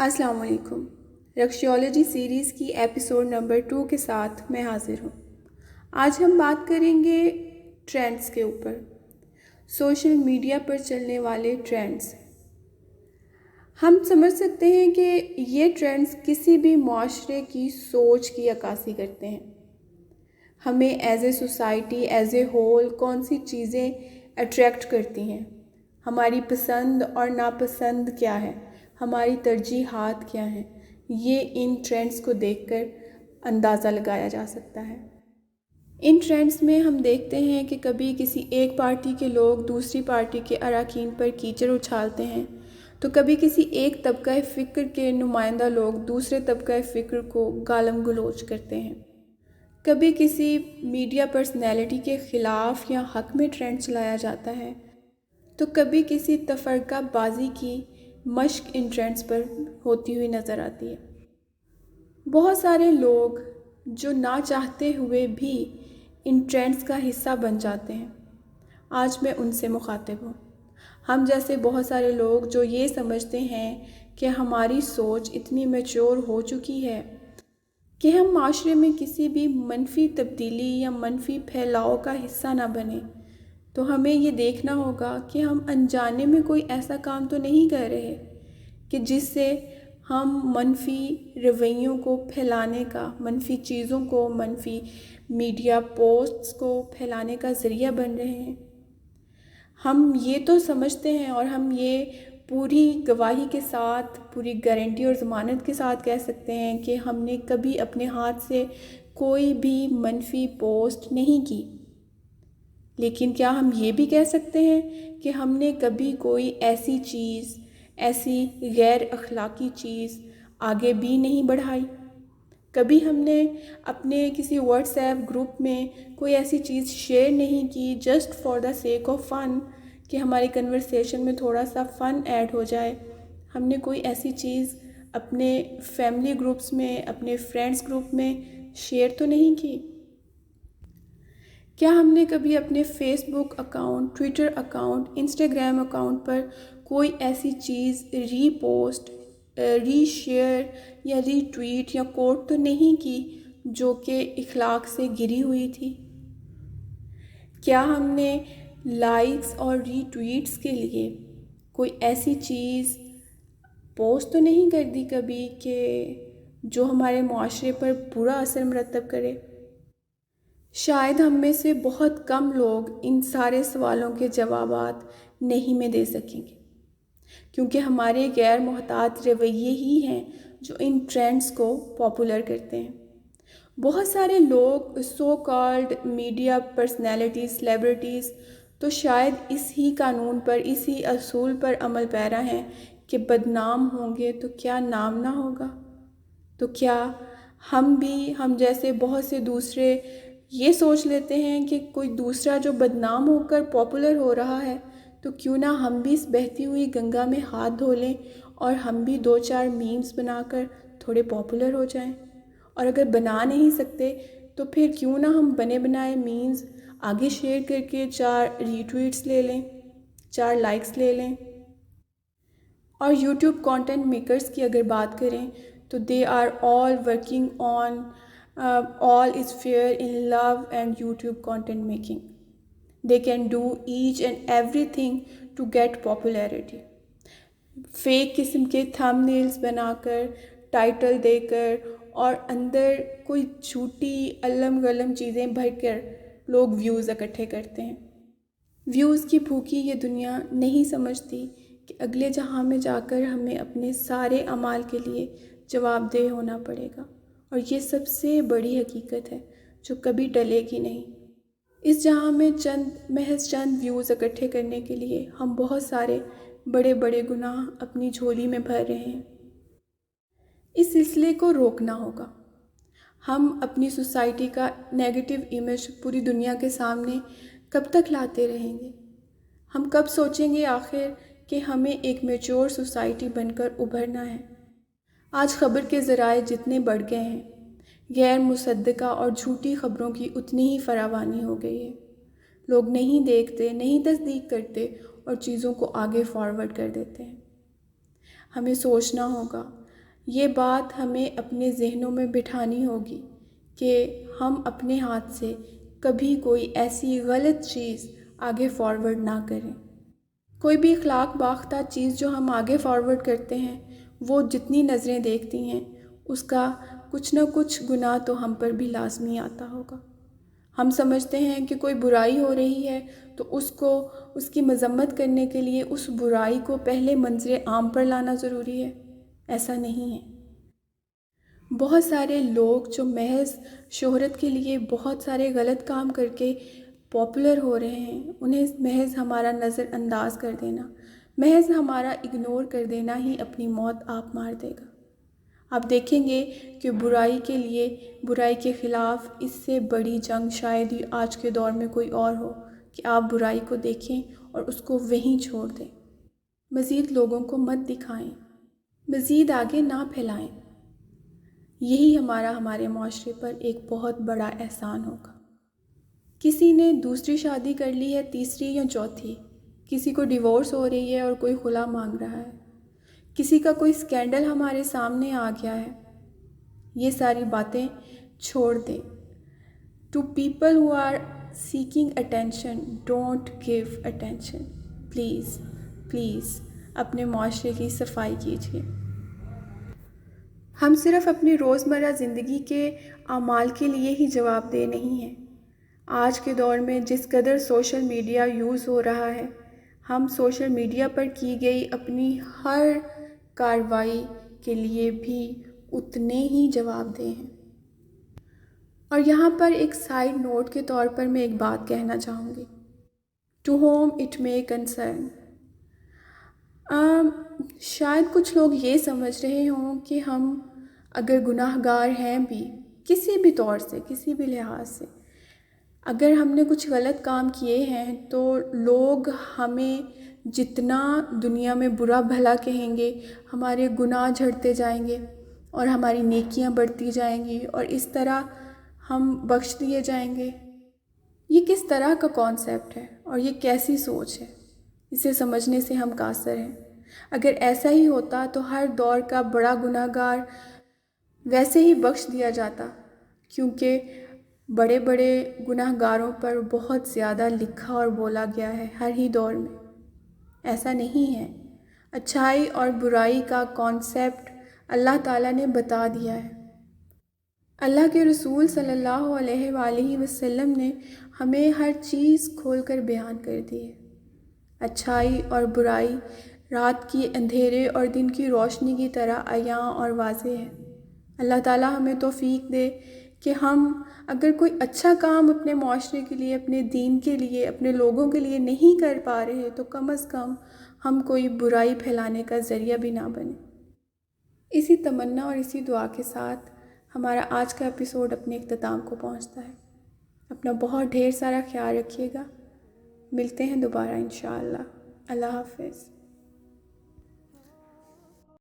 السلام علیکم۔ رکشیولوجی سیریز کی ایپیسوڈ نمبر 2 کے ساتھ میں حاضر ہوں۔ آج ہم بات کریں گے ٹرینڈز کے اوپر، سوشل میڈیا پر چلنے والے ٹرینڈز۔ ہم سمجھ سکتے ہیں کہ یہ ٹرینڈز کسی بھی معاشرے کی سوچ کی عکاسی کرتے ہیں۔ ہمیں as a society, as a whole کون سی چیزیں اٹریکٹ کرتی ہیں، ہماری پسند اور ناپسند کیا ہے، ہماری ترجیحات کیا ہیں، یہ ان ٹرینڈز کو دیکھ کر اندازہ لگایا جا سکتا ہے۔ ان ٹرینڈز میں ہم دیکھتے ہیں کہ کبھی کسی ایک پارٹی کے لوگ دوسری پارٹی کے اراکین پر کیچڑ اچھالتے ہیں، تو کبھی کسی ایک طبقہ فکر کے نمائندہ لوگ دوسرے طبقہ فکر کو گالم گلوچ کرتے ہیں۔ کبھی کسی میڈیا پرسنالٹی کے خلاف یا حق میں ٹرینڈ چلایا جاتا ہے، تو کبھی کسی تفرقہ بازی کی مشق ان ٹرینڈز پر ہوتی ہوئی نظر آتی ہے۔ بہت سارے لوگ جو نہ چاہتے ہوئے بھی ان ٹرینڈز کا حصہ بن جاتے ہیں۔ آج میں ان سے مخاطب ہوں۔ ہم جیسے بہت سارے لوگ جو یہ سمجھتے ہیں کہ ہماری سوچ اتنی میچور ہو چکی ہے کہ ہم معاشرے میں کسی بھی منفی تبدیلی یا منفی پھیلاؤ کا حصہ نہ بنیں، تو ہمیں یہ دیکھنا ہوگا کہ ہم انجانے میں کوئی ایسا کام تو نہیں کر رہے کہ جس سے ہم منفی رویوں کو پھیلانے کا، منفی چیزوں کو، منفی میڈیا پوسٹس کو پھیلانے کا ذریعہ بن رہے ہیں۔ ہم یہ تو سمجھتے ہیں اور ہم یہ پوری گواہی کے ساتھ، پوری گارنٹی اور ضمانت کے ساتھ کہہ سکتے ہیں کہ ہم نے کبھی اپنے ہاتھ سے کوئی بھی منفی پوسٹ نہیں کی، لیکن کیا ہم یہ بھی کہہ سکتے ہیں کہ ہم نے کبھی کوئی ایسی چیز، ایسی غیر اخلاقی چیز آگے بھی نہیں بڑھائی؟ کبھی ہم نے اپنے کسی واٹس ایپ گروپ میں کوئی ایسی چیز شیئر نہیں کی just for the sake of fun کہ ہماری کنورسیشن میں تھوڑا سا فن ایڈ ہو جائے؟ ہم نے کوئی ایسی چیز اپنے فیملی گروپس میں، اپنے فرینڈس گروپ میں شیئر تو نہیں کی؟ کیا ہم نے کبھی اپنے Facebook account, Twitter account, Instagram account پر کوئی ایسی چیز ری پوسٹ، ری شیئر یا ری ٹویٹ یا کوٹ تو نہیں کی جو کہ اخلاق سے گری ہوئی تھی؟ کیا ہم نے لائکس اور ری ٹویٹس کے لیے کوئی ایسی چیز پوسٹ تو نہیں کر دی کبھی کہ جو ہمارے معاشرے پر برا اثر مرتب کرے؟ شاید ہم میں سے بہت کم لوگ ان سارے سوالوں کے جوابات نہیں میں دے سکیں گے، کیونکہ ہمارے غیر محتاط رویے ہی ہیں جو ان ٹرینڈز کو پاپولر کرتے ہیں۔ بہت سارے لوگ so called media personalities, celebrities تو شاید اس ہی قانون پر، اسی اصول پر عمل پیرا ہیں کہ بدنام ہوں گے تو کیا نام نہ ہوگا؟ تو کیا ہم بھی، ہم جیسے بہت سے دوسرے یہ سوچ لیتے ہیں کہ کوئی دوسرا جو بدنام ہو کر پاپولر ہو رہا ہے تو کیوں نہ ہم بھی اس بہتی ہوئی گنگا میں ہاتھ دھو لیں اور ہم بھی 2-4 میمز بنا کر تھوڑے پاپولر ہو جائیں؟ اور اگر بنا نہیں سکتے تو پھر کیوں نہ ہم بنے بنائے میمز آگے شیئر کر کے 4 ری ٹویٹس لے لیں، 4 لائکس لے لیں۔ اور یوٹیوب کانٹینٹ میکرز کی اگر بات کریں تو they are all working on all is fair in love and YouTube content making. They can do each and everything to get popularity. Fake قسم کے تھم نیلز بنا کر، ٹائٹل دے کر اور اندر کوئی جھوٹی الم گلم چیزیں بھر کر لوگ ویوز اکٹھے کرتے ہیں۔ ویوز کی بھوکی یہ دنیا نہیں سمجھتی کہ اگلے جہاں میں جا کر ہمیں اپنے سارے اعمال کے لیے جواب دہ ہونا پڑے گا، اور یہ سب سے بڑی حقیقت ہے جو کبھی ٹلے گی نہیں۔ اس جہاں میں محض چند ویوز اکٹھے کرنے کے لیے ہم بہت سارے بڑے بڑے گناہ اپنی جھولی میں بھر رہے ہیں۔ اس سلسلے کو روکنا ہوگا۔ ہم اپنی سوسائٹی کا نیگیٹو امیج پوری دنیا کے سامنے کب تک لاتے رہیں گے؟ ہم کب سوچیں گے آخر کہ ہمیں ایک میچور سوسائٹی بن کر ابھرنا ہے؟ آج خبر کے ذرائع جتنے بڑھ گئے ہیں، غیر مصدقہ اور جھوٹی خبروں کی اتنی ہی فراوانی ہو گئی ہے۔ لوگ نہیں دیکھتے، نہیں تصدیق کرتے اور چیزوں کو آگے فارورڈ کر دیتے ہیں۔ ہمیں سوچنا ہوگا، یہ بات ہمیں اپنے ذہنوں میں بٹھانی ہوگی کہ ہم اپنے ہاتھ سے کبھی کوئی ایسی غلط چیز آگے فارورڈ نہ کریں۔ کوئی بھی اخلاق باختہ چیز جو ہم آگے فارورڈ کرتے ہیں، وہ جتنی نظریں دیکھتی ہیں اس کا کچھ نہ کچھ گناہ تو ہم پر بھی لازمی آتا ہوگا۔ ہم سمجھتے ہیں کہ کوئی برائی ہو رہی ہے تو اس کی مذمت کرنے کے لیے اس برائی کو پہلے منظر عام پر لانا ضروری ہے۔ ایسا نہیں ہے۔ بہت سارے لوگ جو محض شہرت کے لیے بہت سارے غلط کام کر کے پاپولر ہو رہے ہیں، انہیں محض ہمارا نظر انداز کر دینا، محض ہمارا اگنور کر دینا ہی اپنی موت آپ مار دے گا۔ آپ دیکھیں گے کہ برائی کے لیے، برائی کے خلاف اس سے بڑی جنگ شاید ہی آج کے دور میں کوئی اور ہو کہ آپ برائی کو دیکھیں اور اس کو وہیں چھوڑ دیں۔ مزید لوگوں کو مت دکھائیں، مزید آگے نہ پھیلائیں۔ یہی ہمارے معاشرے پر ایک بہت بڑا احسان ہوگا۔ کسی نے دوسری شادی کر لی ہے، تیسری یا چوتھی، کسی کو ڈیورس ہو رہی ہے اور کوئی خلا مانگ رہا ہے، کسی کا کوئی سکینڈل ہمارے سامنے آ گیا ہے، یہ ساری باتیں چھوڑ دیں۔ To people who are seeking attention, don't give attention. Please please اپنے معاشرے کی صفائی کیجیے۔ ہم صرف اپنی روزمرہ زندگی کے اعمال کے لیے ہی جواب دہ نہیں ہیں۔ آج کے دور میں جس قدر سوشل میڈیا یوز ہو رہا ہے، ہم سوشل میڈیا پر کی گئی اپنی ہر کارروائی کے لیے بھی اتنے ہی جواب دہ ہیں۔ اور یہاں پر ایک سائیڈ نوٹ کے طور پر میں ایک بات کہنا چاہوں گی۔ To whom it may concern. شاید کچھ لوگ یہ سمجھ رہے ہوں کہ ہم اگر گناہ گار ہیں بھی، کسی بھی طور سے، کسی بھی لحاظ سے، اگر ہم نے کچھ غلط کام کیے ہیں تو لوگ ہمیں جتنا دنیا میں برا بھلا کہیں گے، ہمارے گناہ جھڑتے جائیں گے اور ہماری نیکیاں بڑھتی جائیں گی اور اس طرح ہم بخش دیے جائیں گے۔ یہ کس طرح کا کانسیپٹ ہے اور یہ کیسی سوچ ہے؟ اسے سمجھنے سے ہم قاصر ہیں۔ اگر ایسا ہی ہوتا تو ہر دور کا بڑا گناہ گار ویسے ہی بخش دیا جاتا، کیونکہ بڑے بڑے گناہ گاروں پر بہت زیادہ لکھا اور بولا گیا ہے ہر ہی دور میں۔ ایسا نہیں ہے۔ اچھائی اور برائی کا کانسیپٹ اللہ تعالیٰ نے بتا دیا ہے۔ اللہ کے رسول صلی اللہ علیہ وآلہ وسلم نے ہمیں ہر چیز کھول کر بیان کر دی ہے۔ اچھائی اور برائی رات کی اندھیرے اور دن کی روشنی کی طرح عیاں اور واضح ہے۔ اللہ تعالیٰ ہمیں توفیق دے کہ ہم اگر کوئی اچھا کام اپنے معاشرے کے لیے، اپنے دین کے لیے، اپنے لوگوں کے لیے نہیں کر پا رہے تو کم از کم ہم کوئی برائی پھیلانے کا ذریعہ بھی نہ بنیں۔ اسی تمنا اور اسی دعا کے ساتھ ہمارا آج کا ایپیسوڈ اپنے اختتام کو پہنچتا ہے۔ اپنا بہت ڈھیر سارا خیال رکھیے گا۔ ملتے ہیں دوبارہ انشاءاللہ۔ اللہ حافظ۔